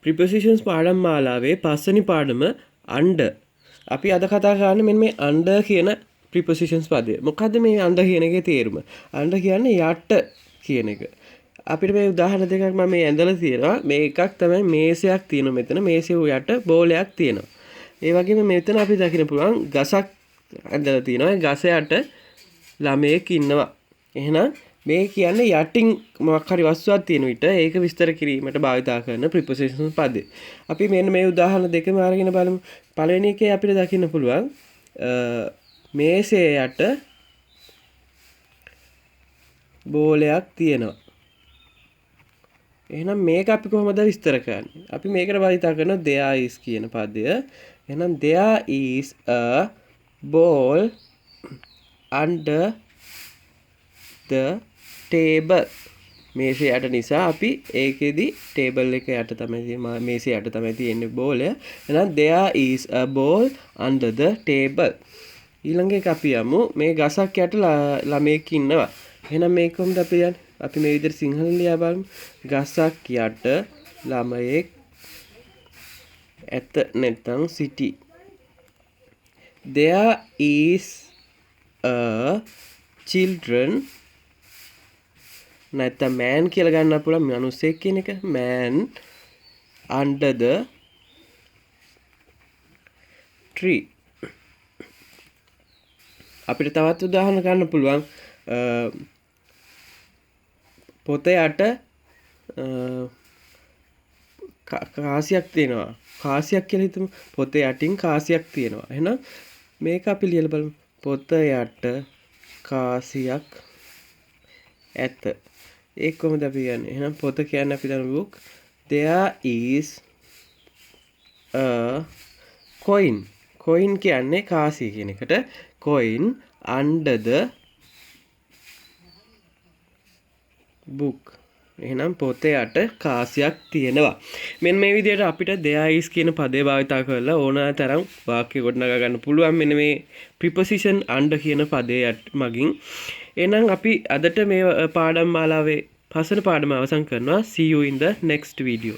prepositions පාඩම් මාලාවේ පස්වෙනි පාඩම under. අපි අද කතා කරන්නේ මෙන්න මේ under කියන prepositions පදය. මොකද්ද මේ under කියන එකේ තේරුම? under කියන්නේ යට කියන එක. අපිට මේ උදාහරණ දෙකක් මම මේ ඇඳලා තියෙනවා. මේ එකක් තමයි මේසයක් තියෙනවා මෙතන. මේසෙ යට බෝලයක් තියෙනවා. ඒ වගේම මෙතන අපි දකින්න පුළුවන් ගසක් ඇඳලා තියෙනවා. ගස යට ළමයෙක් ඉන්නවා. එහෙනම් මේ කියන්නේ යටින් මොකක් හරි වස්තුවක් තියෙන විට ඒක විස්තර කිරීමට භාවිතා කරන preposition පදේ. අපි මෙන්න මේ උදාහරණ දෙකම අරගෙන බලමු. පළවෙනි එකේ අපිට දකින්න පුළුවන් මේසේ යට බෝලයක් තියෙනවා. එහෙනම් මේක අපි කොහොමද විස්තර කරන්නේ? අපි මේකට භාවිතා කරන there is කියන පදය. එහෙනම් there is a ball under the table. මේසේ යට නිසා අපි ඒකෙදි table එක යට තමයි මේසේ යට තමයි තියෙන්නේ බෝලය. එහෙනම් there is a ball under the table. ඊළඟ එක අපි යමු මේ ගසක් යට ළමයෙක් ඉන්නවා. එහෙනම් මේක කොහොමද අපි යන්නේ? අපි මේ විදිහට සිංහලෙන් ලියා බලමු. ගසක් යට ළමයෙක් ඇත නැත්නම් සිටි. There is a children නැත්නම් man කියලා ගන්න පුළුවන් මිනිස්සෙක් කියන එක. man under the tree. අපිට තවත් උදාහරණ ගන්න පුළුවන්. පොත යට කාසියක් තියෙනවා. කාසියක් කියලා හිතමු. පොත යටින් කාසියක් තියෙනවා. එහෙනම් මේක අපි ලියලා බලමු. පොත යට කාසියක් ඇත. ඒක කොහොමද අපි කියන්නේ? එහෙනම් පොත කියන්නේ අපි දන්න book. There is a coin. coin කියන්නේ කාසිය කියන එකට. coin under the book. එහෙනම් පොතේ යට කාසියක් තියෙනවා. මෙන්න මේ විදිහට අපිට there is කියන පදේ භාවිතා කරලා ඕනතරම් වාක්‍ය ගොඩනගා ගන්න පුළුවන් මෙන්න මේ preposition under කියන පදේ මගින්. එහෙනම් අපි අදට මේ පාඩම් මාලාවේ පස්වෙනි පාඩම අවසන් කරනවා. See you in the next video.